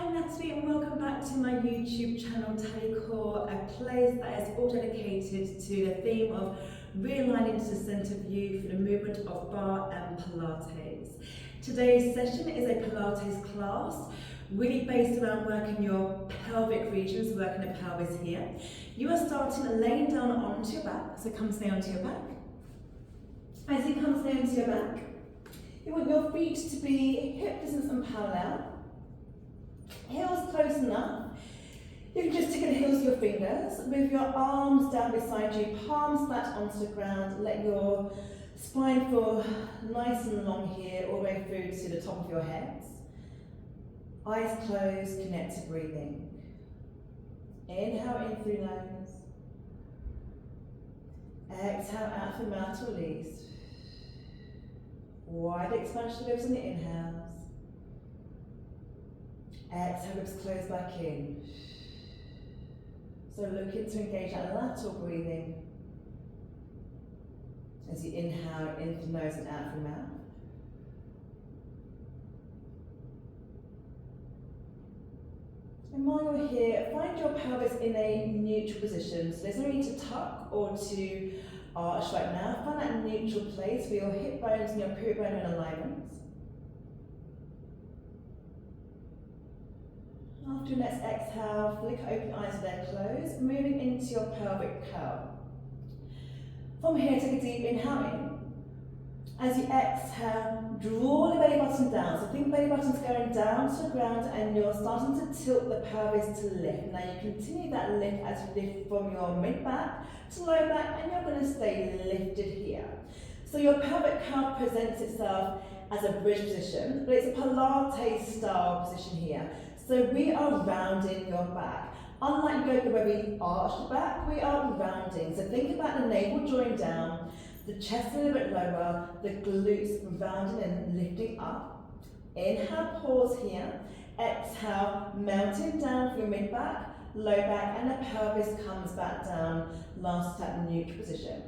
I'm Natalie and welcome back to my YouTube channel Natalie Core, a place that is all dedicated to the theme of realigning to the centre view for the movement of Barre and Pilates. Today's session is a Pilates class, really based around working your pelvic regions, working the pelvis here. You are starting laying down onto your back, so come stay onto your back. As you come stay onto your back, you want your feet to be hip distance and parallel. Heels close enough. You can just take the heels of your fingers, move your arms down beside you, palms flat onto the ground, let your spine feel nice and long here, all the way through to the top of your head. Eyes closed, connect to breathing. Inhale in through nose. Exhale out through mouth to release. Wide expansion of ribs on the inhales. Exhale, ribs close back in. So looking to engage that lateral breathing as you inhale in through nose and out through mouth. And while you're here, find your pelvis in a neutral position. So there's no need to tuck or to arch right now. Find that neutral place where your hip bones and your pubic bone are in alignment. After your next exhale, flick open eyes if they're closed, moving into your pelvic curl. From here, take a deep inhale in. As you exhale, draw the belly button down. So think belly button's going down to the ground and you're starting to tilt the pelvis to lift. Now you continue that lift as you lift from your mid-back to low back, and you're going to stay lifted here. So your pelvic curl presents itself as a bridge position, but it's a Pilates style position here. So we are rounding your back. Unlike yoga where we arch the back, we are rounding. So think about the navel drawing down, the chest a little bit lower, the glutes rounding and lifting up. Inhale, pause here. Exhale, mounting down for your mid-back, low back, and the pelvis comes back down, last at neutral position.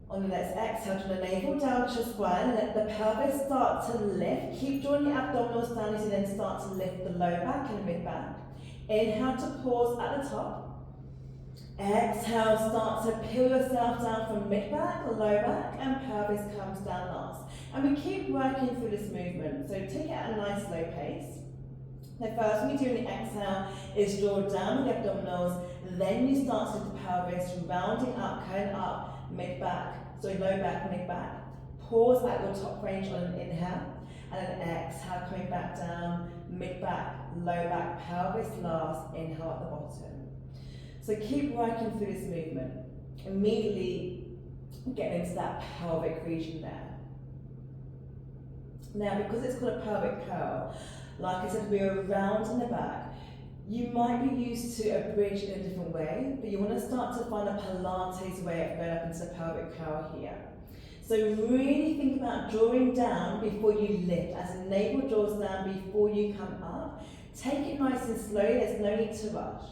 On your next exhale, turn the navel down to your spine, let the pelvis start to lift. Keep drawing the abdominals down as you then start to lift the low back and the mid back. Inhale to pause at the top. Exhale, start to peel yourself down from mid back, low back, and pelvis comes down last. And we keep working through this movement, so take it at a nice slow pace. The first thing you do in the exhale is draw down with the abdominals, then you start to lift the pelvis, rounding up, going up, mid-back, so low back, mid-back. Pause at your top range on an inhale, and then exhale, coming back down, mid-back, low back, pelvis last, inhale at the bottom. So keep working through this movement. Immediately getting into that pelvic region there. Now, because it's called a pelvic curl, like I said, we're round in the back. You might be used to a bridge in a different way, but you want to start to find a Pilates way of going up into the pelvic curl here. So really think about drawing down before you lift, as the navel draws down before you come up. Take it nice and slowly, there's no need to rush.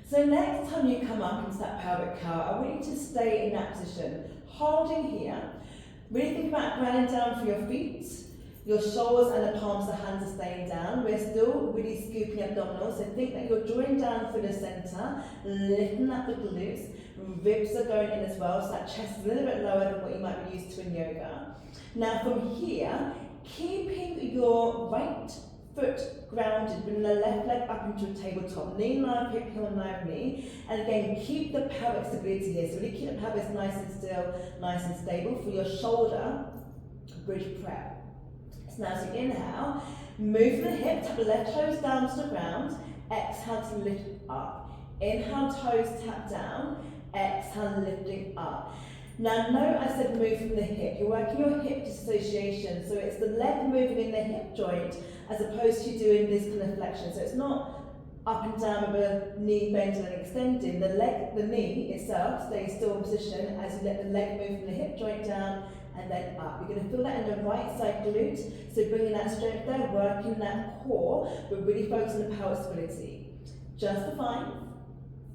So next time you come up into that pelvic curl, I want you to stay in that position, holding here. Really think about grounding down for your feet. Your shoulders and the palms of the hands are staying down. We're still really scooping abdominals, so think that you're drawing down through the centre, lifting up the glutes, ribs are going in as well, so that chest is a little bit lower than what you might be used to in yoga. Now from here, keeping your right foot grounded, bring the left leg up into a tabletop, knee in line, hip, heel in line with me, and again keep the pelvic stability here, so really keep the pelvis nice and still, nice and stable for your shoulder bridge prep. So now as you inhale, move the hip, tap the left toes down to the ground, exhale to lift up. Inhale, toes tap down, exhale, lifting up. Now note I said move from the hip. You're working your hip dissociation, so it's the leg moving in the hip joint as opposed to doing this kind of flexion. So it's not up and down with a knee bending and extending. The knee itself stays still in position as you let the leg move from the hip joint down and then up. You're going to feel that in the right side glute, so bringing that strength there, working that core, but really focus on the pelvic stability. Just for 5,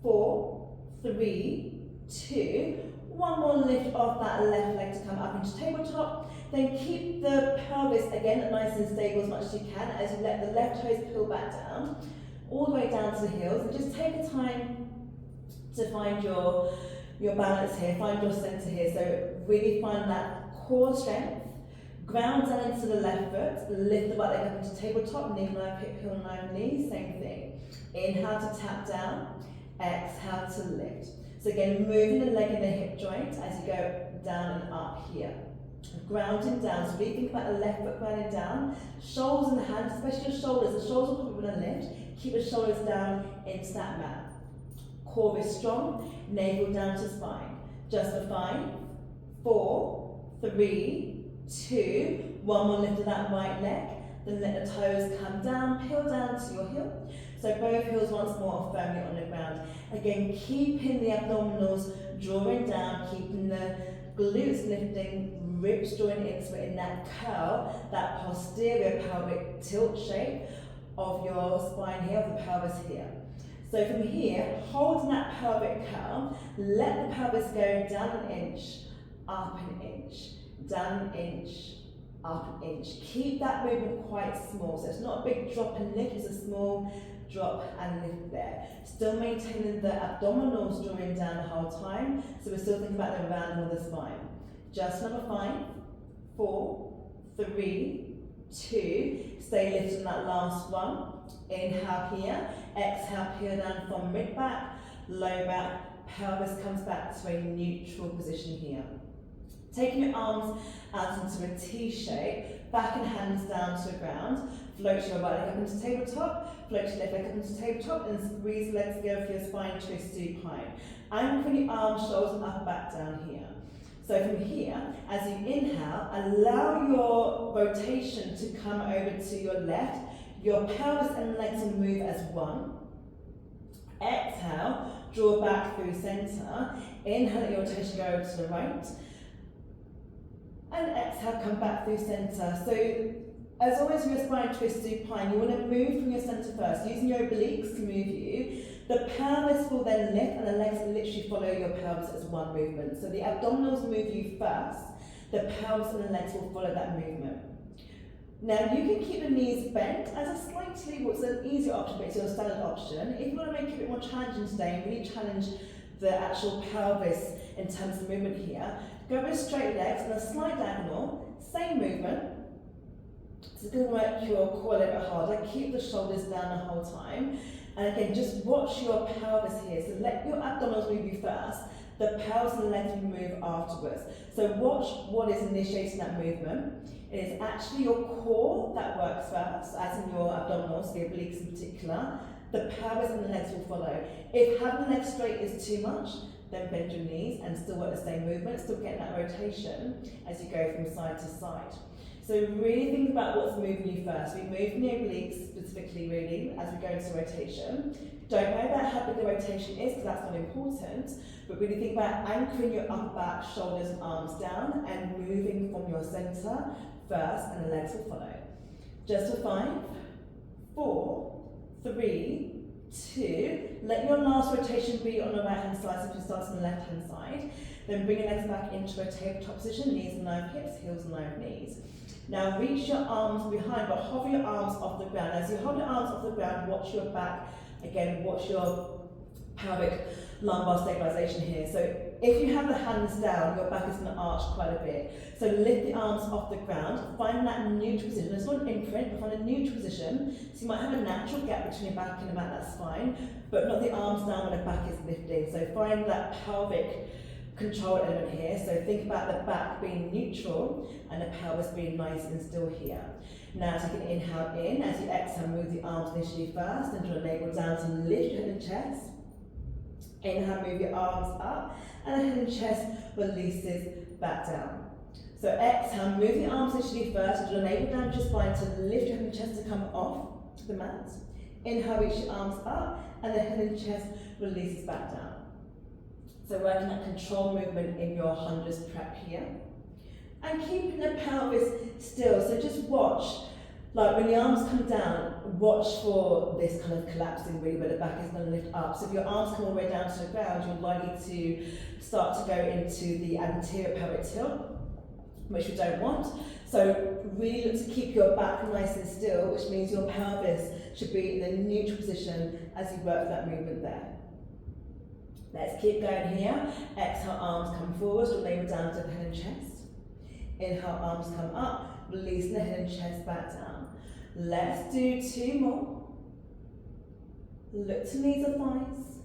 4, 3, 2, One more lift off that left leg to come up into tabletop. Then keep the pelvis again nice and stable as much as you can as you let the left toes peel back down, all the way down to the heels. And just take the time to find your balance here, find your center here. So really find that core strength. Ground down into the left foot, lift the right leg up into tabletop, knee knife, hip, heel, knife, knee, same thing. Inhale to tap down, exhale to lift. So again, moving the leg in the hip joint as you go down and up here. Grounding down, so really think about the left foot grounding down, shoulders and hands, especially your shoulders. The shoulders will probably want to lift. Keep the shoulders down into that mat. Core is strong, navel down to spine. Just for 5, 4, 3, 2, one more lift of that right leg, then let the toes come down, peel down to your heel. So both heels once more are firmly on the ground. Again, keeping the abdominals drawing down, keeping the glutes lifting, ribs drawing into it in that curl, that posterior pelvic tilt shape of your spine here, of the pelvis here. So from here, holding that pelvic curl, let the pelvis go down an inch, up an inch, down an inch, up an inch. Keep that movement quite small. So it's not a big drop and lift, it's a small drop and lift there. Still maintaining the abdominals drawing down the whole time. So we're still thinking about the rounding of the spine. Just number 5, 4, 3, 2. Stay lifted on that last one. Inhale here. Exhale, peel down from mid back, low back. Pelvis comes back to a neutral position here. Taking your arms out into a T shape, back and hands down to the ground. Float your right leg up into tabletop, float your left leg up into tabletop, and squeeze legs together for your spine twist supine. Anchoring your arms, shoulders, up, back, down here. So from here, as you inhale, allow your rotation to come over to your left. Your pelvis and legs will move as one. Exhale, draw back through center. Inhale, let your rotation go over to the right. And exhale, come back through center. So as always with your spine twist supine, you want to move from your center first, using your obliques to move you. The pelvis will then lift and the legs will literally follow your pelvis as one movement. So the abdominals move you first, the pelvis and the legs will follow that movement. Now you can keep the knees bent as a slightly, what's an easier option, but it's your standard option. If you want to make it a bit more challenging today and really challenge the actual pelvis in terms of movement here, go with straight legs and a slight diagonal, same movement. So it's going to work your core a little bit harder. Keep the shoulders down the whole time. And again, just watch your pelvis here. So let your abdominals move you first. The pelvis and the legs will move afterwards. So watch what is initiating that movement. It is actually your core that works first, as in your abdominals, the obliques in particular. The pelvis and the legs will follow. If having the legs straight is too much, then bend your knees and still work the same movement, still getting that rotation as you go from side to side. So really think about what's moving you first. We move from the obliques specifically really as we go into rotation. Don't worry about how big the rotation is because that's not important, but really think about anchoring your upper back, shoulders and arms down and moving from your center first and the legs will follow. Just for 5, 4, 3, 2, let your last rotation be on the right hand side, so if you start on the left hand side, then bring your legs back into a tabletop position, knees in line with hips, heels in line with knees. Now reach your arms behind, but hover your arms off the ground. As you hover your arms off the ground, watch your back, again watch your pelvic lumbar stabilization here. So if you have the hands down, your back is going to arch quite a bit. So lift the arms off the ground, find that neutral position. It's not an imprint, but find a neutral position. So you might have a natural gap between your back and the mat, that's fine, but not the arms down when the back is lifting. So find that pelvic control element here. So think about the back being neutral and the pelvis being nice and still here. Now take an inhale in. As you exhale, move the arms initially first and draw the navel down to lift your head and chest. Inhale, move your arms up, and the head and chest releases back down. So exhale, move the arms initially first, draw the navel down to your spine to lift your head and chest to come off the mat. Inhale, reach your arms up, and the head and chest releases back down. So working that control movement in your hundreds prep here. And keeping the pelvis still, so just watch. Like when the arms come down, watch for this kind of collapsing really where the back is going to lift up. So if your arms come all the way down to the ground, you're likely to start to go into the anterior pelvic tilt, which we don't want. So really look to keep your back nice and still, which means your pelvis should be in a neutral position as you work that movement there. Let's keep going here. Exhale, arms come forward, lay down to the head and chest. Inhale, arms come up, release the head and chest back down. Let's do 2 more. Look to knees or thighs.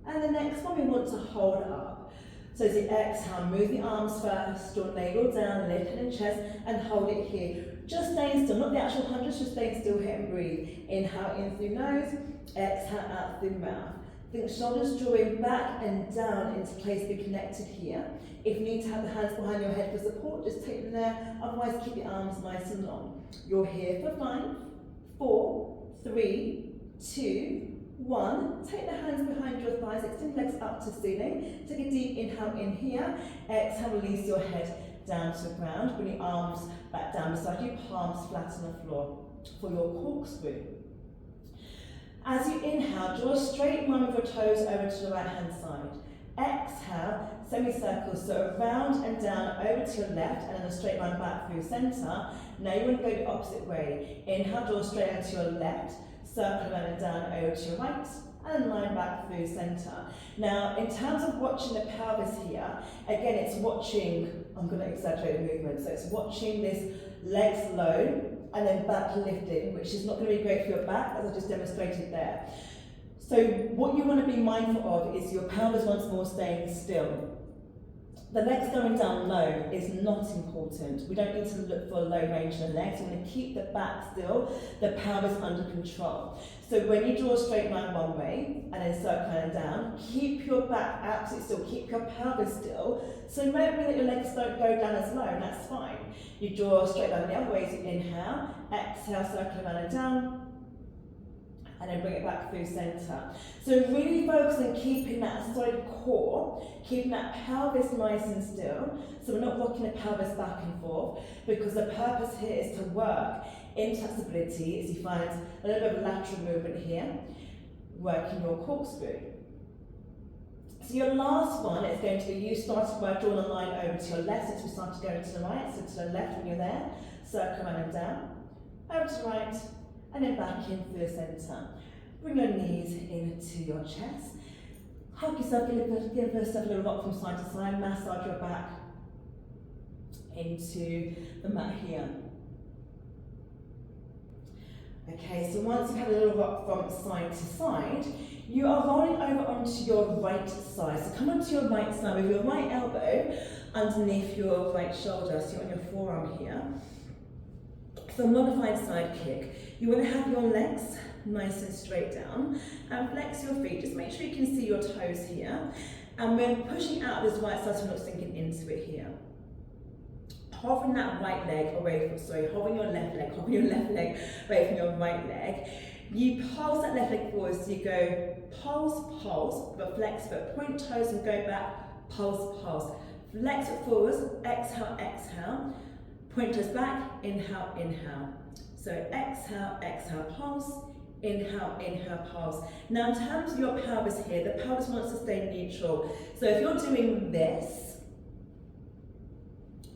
And the next one we want to hold up. So as you exhale, move the arms first, draw navel down, lift head and chest, and hold it here. Just staying still, not the actual hundreds, just staying still here and breathe. Inhale in through nose, exhale out through mouth. Think shoulders drawing back and down into place, be connected here. If you need to have the hands behind your head for support, just take them there, otherwise keep your arms nice and long. You're here for 5, 4, 3, 2, 1. Take the hands behind your thighs, extend legs up to ceiling. Take a deep inhale in here. Exhale, release your head down to the ground. Bring your arms back down beside you, palms flat on the floor for your corkscrew. As you inhale, draw a straight line with your toes over to the right hand side. Exhale, semicircle, so around and down over to your left and then a straight line back through centre. Now you want to go the opposite way. Inhale, draw straight line to your left, circle around and down over to your right, and then line back through centre. Now, in terms of watching the pelvis here, again, it's watching, I'm going to exaggerate the movement, so it's watching this legs low and then back lifting, which is not going to be great for your back, as I just demonstrated there. So what you want to be mindful of is your pelvis once more staying still. The legs going down low is not important. We don't need to look for low range in the legs. We want to keep the back still, the pelvis under control. So when you draw a straight line one way and then circle and down, keep your back absolutely still, keep your pelvis still. So it might be that your legs don't go down as low, and that's fine. You draw a straight line the other way, so inhale, exhale, circle around and down, and then bring it back through centre. So really focus on keeping that solid core, keeping that pelvis nice and still, so we're not rocking the pelvis back and forth, because the purpose here is to work into that stability as you find a little bit of lateral movement here, working your corkscrew. So your last one is going to be you started by drawing a line over to your left, since we started going to the right, so to the left when you're there, circle around and down, over to the right, and then back in through the centre. Bring your knees into your chest. Hug yourself, give yourself a little rock from side to side, massage your back into the mat here. Okay, so once you've had a little rock from side to side, you are rolling over onto your right side. So come onto your right side with your right elbow underneath your right shoulder, so you're on your forearm here. For a modified side kick, you want to have your legs nice and straight down and flex your feet. Just make sure you can see your toes here. And we're pushing out this right side so we're not sinking into it here. Hovering that right leg away from, hovering your left leg away from your right leg. You pulse that left leg forward, so you go pulse, pulse, but flex foot, point toes and go back, pulse, pulse. Flex it forwards, exhale, exhale. Point toes back, inhale, inhale. So exhale, exhale, pulse, inhale, inhale, pulse. Now in terms of your pelvis here, the pelvis wants to stay neutral. So if you're doing this,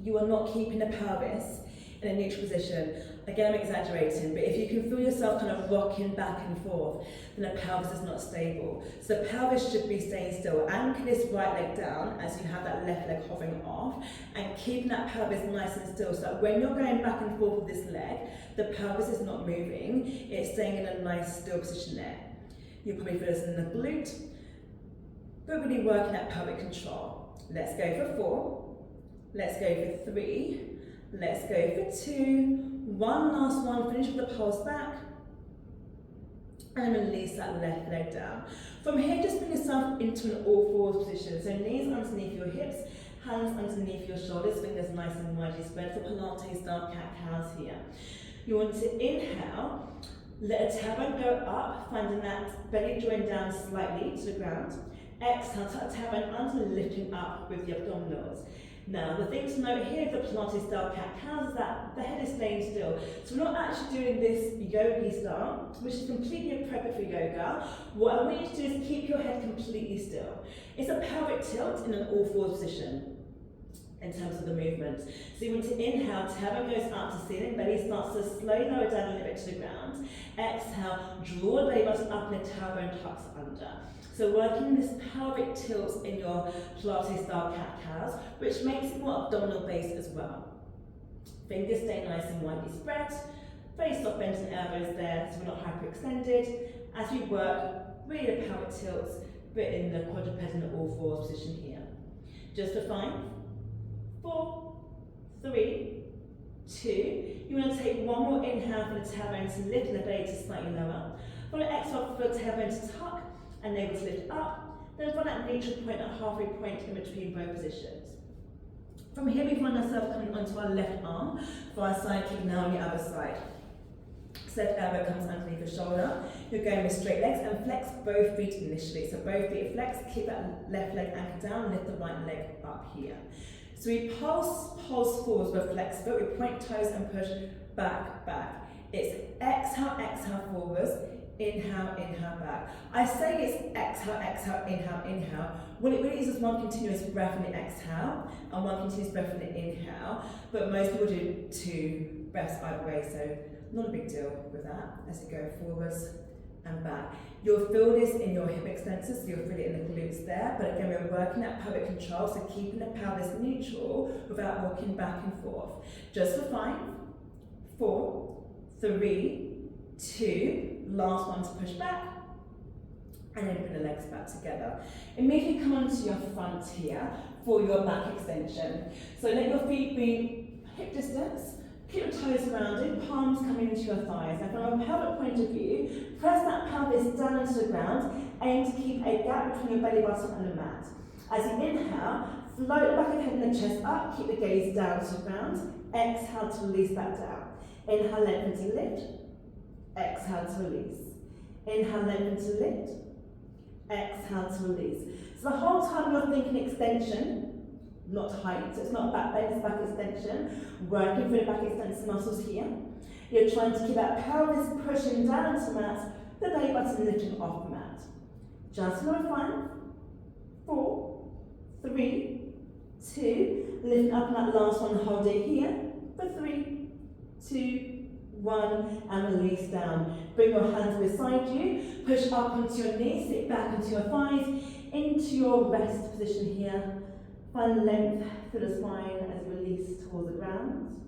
you are not keeping the pelvis in a neutral position. Again, I'm exaggerating, but if you can feel yourself kind of rocking back and forth, then the pelvis is not stable. So the pelvis should be staying still. Anchor this right leg down as you have that left leg hovering off, and keeping that pelvis nice and still, so that when you're going back and forth with this leg, the pelvis is not moving, it's staying in a nice still position there. You'll probably feel this in the glute, but really working that pelvic control. Let's go for 4, let's go for 3, let's go for 2, one last one, finish with the pulse back, and release that left leg down. From here, just bring yourself into an all fours position. So knees underneath your hips, hands underneath your shoulders, fingers nice and widely spread for Pilates style cat-cows here. You want to inhale, let a tailbone go up, finding that belly drawing down slightly to the ground. Exhale, tuck the tailbone under, lifting up with the abdominals. Now, the thing to note here with the Pilates style cat-cows is that the head is staying still. So we're not actually doing this yogi style, which is completely appropriate for yoga. What I want you to do is keep your head completely still. It's a pelvic tilt in an all-fours position in terms of the movement. So you want to inhale, tailbone goes up to ceiling, belly starts to slowly lower down a little bit to the ground. Exhale, draw the belly button up and the tailbone tucks under. So working this pelvic tilt in your Pilates style cat-cows, which makes it more abdominal based as well. Fingers stay nice and widely spread, very soft bend in elbows there, so we're not hyperextended. As we work, really the pelvic tilts, but in the quadruped in the all fours position here. Just for 5, 4, 3, 2. You want to take one more inhale for the tailbone to lift and the belly to slightly lower. Follow exhale for the tailbone to tuck and navel to lift up. Then find that neutral point, that halfway point in between both positions. From here we find ourselves coming onto our left arm for our side kick now on the other side. Left elbow comes underneath the shoulder. You're going with straight legs and flex both feet initially. So both feet are flexed, keep that left leg anchored down, lift the right leg up here. So we pulse forwards with flex foot, we point toes and push back, back. It's exhale, exhale forwards, inhale, inhale back. I say it's exhale, exhale, inhale, inhale. What it really is one continuous breath in the exhale and one continuous breath in the inhale, but most people do 2 breaths either way, so not a big deal with that as you go forwards and back. You'll feel this in your hip extensors, so you'll feel it in the glutes there, but again we're working that pelvic control, so keeping the pelvis neutral without walking back and forth. Just for 5, 4, 3, 2, last one to push back, and then bring the legs back together. Immediately come onto your front here for your back extension. So let your feet be hip distance, keep your toes rounded, palms coming into your thighs. Now from a pelvic point of view, press that pelvis down into the ground, aim to keep a gap between your belly button and the mat. As you inhale, float the back of the head and the chest up, keep the gaze down to the ground, exhale to release back down. Inhale, lengthen to lift, exhale to release. Inhale, lengthen to lift, exhale to release. So the whole time you're thinking extension, not height, so it's not back bend, it's back extension. Working through the back extension muscles here. You're trying to keep that pelvis pushing down to the mat, the belly button lifting off the mat. Just for 5, 4, 3, 2, lift up on that last one, hold it here for 3, 2, 1, and release down. Bring your hands beside you, push up onto your knees, sit back into your thighs, into your rest position here. Find length through the spine as you release towards the ground.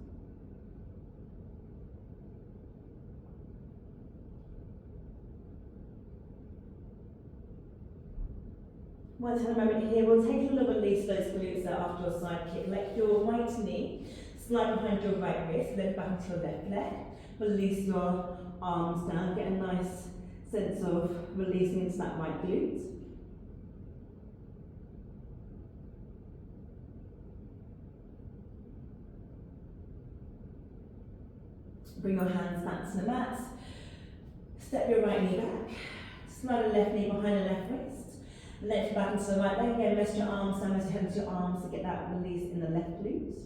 Once you have a moment here, we'll take a little release those glutes out after your side kick. Let your right knee slide behind your right wrist, lift back into your left leg. Release your arms down, get a nice sense of releasing into that right glute. Bring your hands back to the mat. Step your right knee back. Slide the left knee behind the left wrist. Lift back into the right leg. Again, rest your arms down, rest your head into your arms to get that release in the left glute.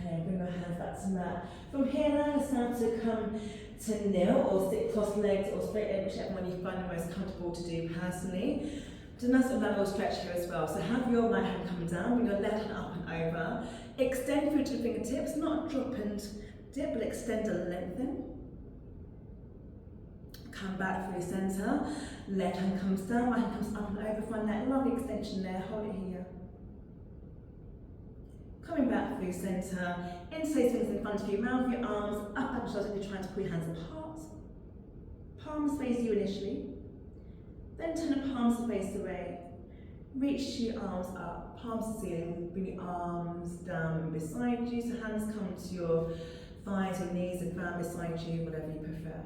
And bring your hands back to the mat. From here now, it's time to come to kneel or sit cross-legged or straight-legged, whichever one you find the most comfortable to do personally. Do a nice little lateral stretch here as well. So have your right hand coming down, bring your left hand up and over. Extend through to the fingertips, not drop and dip, but extend and lengthen. Come back through centre. Left hand comes down, right hand comes up and over. Find that lovely extension there, hold it here. Coming back through centre, interlace fingers in front of you, mouth your arms up and shoulders if you're trying to pull your hands apart. Palms face you initially, then turn the palms to face away. Reach your arms up, palms to ceiling, bring your arms down beside you, so hands come to your thighs or knees and ground beside you, whatever you prefer.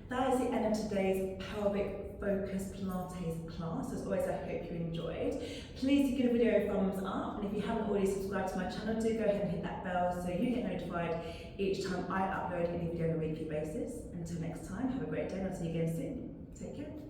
That is the end of today's pelvic focused Pilates class. As always, I hope you enjoyed. Please do give the video a thumbs up, and if you haven't already subscribed to my channel, do go ahead and hit that bell so you get notified each time I upload any video on a weekly basis. Until next time, have a great day and I'll see you again soon. Take care.